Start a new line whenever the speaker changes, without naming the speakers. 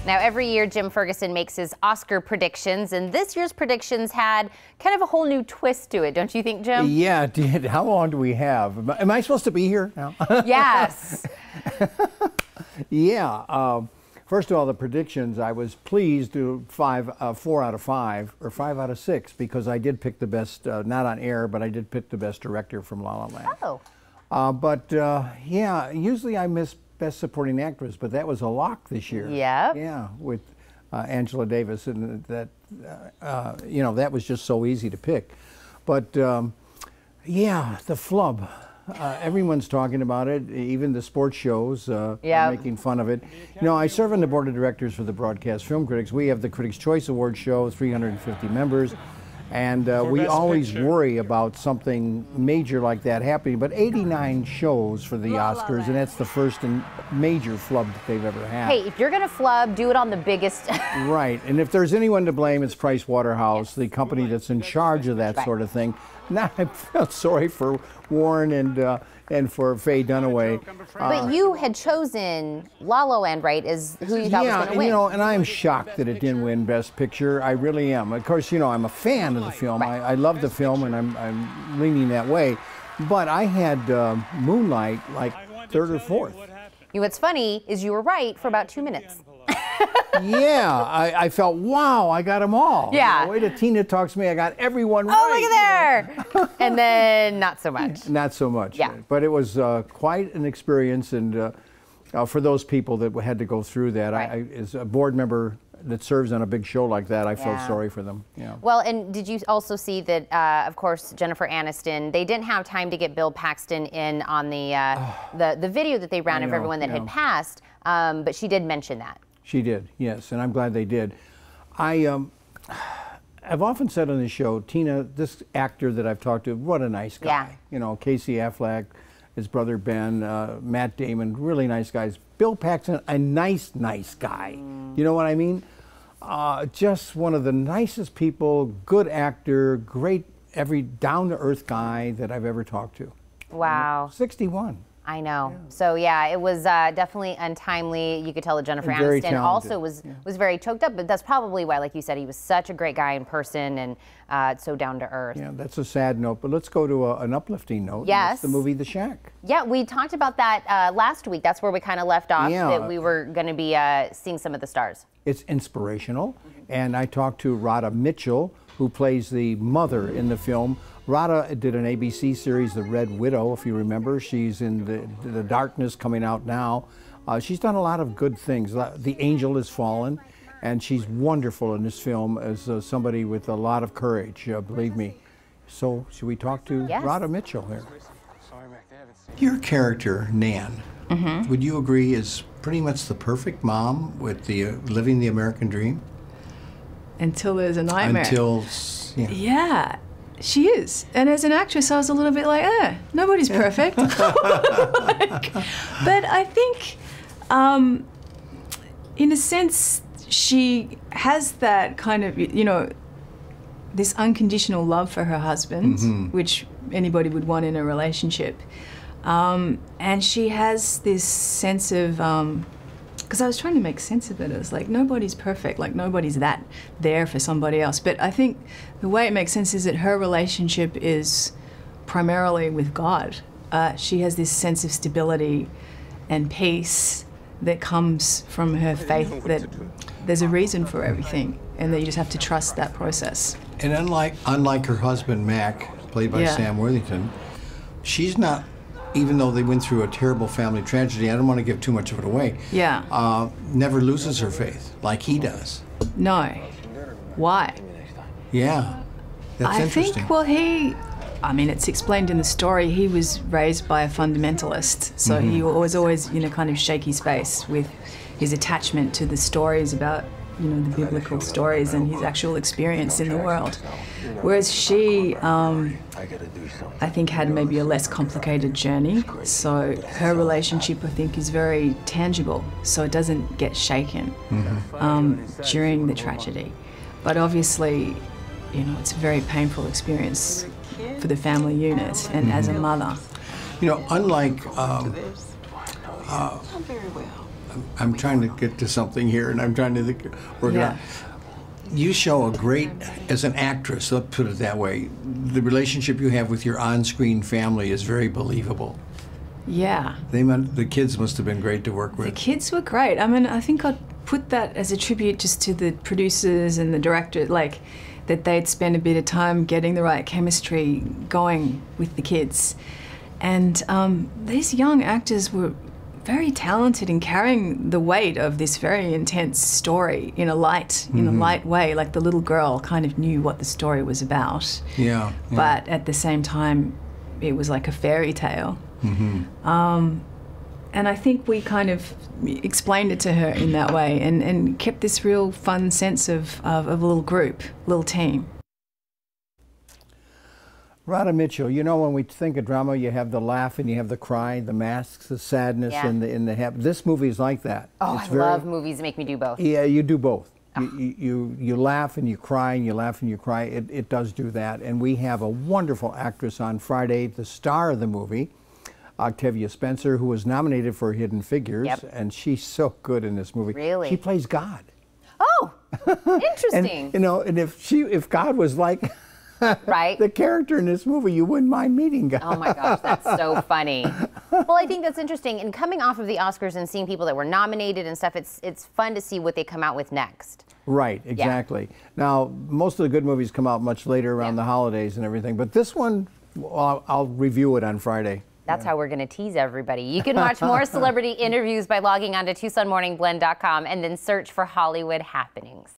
Now, every year, Jim Ferguson makes his Oscar predictions, and this year's predictions had kind of a whole new twist to it, don't you think, Jim?
Yeah, how long do we have? Am I supposed to be here now?
Yes.
Yeah. First of all, the predictions, I was pleased to 4 out of 5, or 5 out of 6, because I did pick the best, not on air, but I did pick the best director from La La Land.
Oh.
Yeah, usually I miss Best Supporting Actress, but that was a lock this year.
Yep.
Yeah, with Angela Davis, and that, you know, that was just so easy to pick. But yeah, the flub. Everyone's talking about it, even the sports shows are making fun of it. You know, I serve on the board of directors for the Broadcast Film Critics. We have the Critics' Choice Award show, 350 members, and we always worry about something major like that happening. But 89 shows for the Oscars, and that's the first and major flub that they've ever had.
Hey, if you're going to flub, do it on the biggest.
Right, and if there's anyone to blame, it's Price Waterhouse, the company that's in charge of that sort of thing. Now I felt sorry for Warren and for Faye Dunaway.
But you had chosen La La Land, right, as who you thought was going to win.
You know, and I'm shocked that it didn't win Best Picture. I really am. Of course, you know, I'm a fan of the film. I love the film, and I'm leaning that way. But I had Moonlight like 3rd or 4th.
You know, what's funny is you were right for about 2 minutes.
Yeah, I felt, wow, I got them all.
Yeah.
You know, wait till Tina talks to me, I got everyone right.
Oh, look at there. And then not so much.
Not so much.
Yeah.
But it was quite an experience, and for those people that had to go through that, as a board member that serves on a big show like that, I felt sorry for them. Yeah.
Well, and did you also see that, of course, Jennifer Aniston, they didn't have time to get Bill Paxton in on the video that they ran of everyone that had passed, but she did mention that.
She did, yes, and I'm glad they did. I've often said on the show, Tina, this actor that I've talked to, what a nice guy.
Yeah.
You know, Casey Affleck, his brother Ben, Matt Damon, really nice guys. Bill Paxton, a nice guy. You know what I mean? Just one of the nicest people, good actor, great, down-to-earth guy that I've ever talked to.
Wow.
61.
I know. Yeah. So yeah, it was definitely untimely. You could tell that Jennifer Aniston also was very choked up, but that's probably why, like you said, he was such a great guy in person and so down to earth.
Yeah, that's a sad note, but let's go to an uplifting note.
Yes.
That's the movie The Shack.
Yeah, we talked about that last week. That's where we kind of left off, that we were going to be seeing some of the stars. It's
inspirational, and I talked to Radha Mitchell, who plays the mother in the film. Radha did an ABC series, The Red Widow, if you remember. She's in the Darkness, coming out now. She's done a lot of good things. The Angel Has Fallen, and she's wonderful in this film as somebody with a lot of courage, believe me. So should we talk to Radha Mitchell here? Your character, Nan, would you agree is pretty much the perfect mom with living the American dream?
Until there's a nightmare.
Until,
yeah. She is. And as an actress, I was a little bit like, nobody's perfect. But I think, in a sense, she has that kind of, you know, this unconditional love for her husband, which anybody would want in a relationship. And she has this sense of, because I was trying to make sense of it. It was like, nobody's perfect, like nobody's that there for somebody else. But I think the way it makes sense is that her relationship is primarily with God. She has this sense of stability and peace that comes from her faith that there's a reason for everything, and that you just have to trust that process.
And unlike her husband, Mac, played by Sam Worthington, she's not, even though they went through a terrible family tragedy, I don't want to give too much of it away, never loses her faith like he does.
No. Why?
Yeah, that's interesting.
I think, well, I mean, it's explained in the story, he was raised by a fundamentalist, so he was always, you know, kind of shake his face with his attachment to the stories about, you know, the biblical stories and his actual experience in the world. Whereas she, I think, had maybe a less complicated journey. So her relationship, I think, is very tangible. So it doesn't get shaken during the tragedy. But obviously, you know, it's a very painful experience for the family unit and as a mother.
You know, unlike I'm trying to get to something here, and I'm trying to think, work it out. You show a great, as an actress, let's put it that way, the relationship you have with your on-screen family is very believable.
Yeah.
The kids must have been great to work with.
The kids were great. I mean, I think I'd put that as a tribute just to the producers and the director, like, that they'd spend a bit of time getting the right chemistry going with the kids. And these young actors were very talented in carrying the weight of this very intense story in a light way. Like the little girl kind of knew what the story was about.
Yeah.
But at the same time, it was like a fairy tale. And I think we kind of explained it to her in that way and kept this real fun sense of a little group, little team.
Radha Mitchell, you know, when we think of drama, you have the laugh and you have the cry, the masks, the sadness, and the this movie is like that.
Oh, I love movies that make me do both.
Yeah, you do both. You laugh and you cry, and you laugh and you cry. It does do that. And we have a wonderful actress on Friday, the star of the movie, Octavia Spencer, who was nominated for Hidden Figures, and she's so good in this movie.
Really?
She plays God.
Oh, interesting.
And, you know, and if God was like
right.
the character in this movie, you wouldn't mind meeting God.
Oh my gosh, that's so funny. Well, I think that's interesting. And coming off of the Oscars and seeing people that were nominated and stuff, it's fun to see what they come out with next.
Right, exactly. Now, most of the good movies come out much later around the holidays and everything, but this one, well, I'll review it on Friday.
That's how we're going to tease everybody. You can watch more celebrity interviews by logging on to TucsonMorningBlend.com and then search for Hollywood Happenings.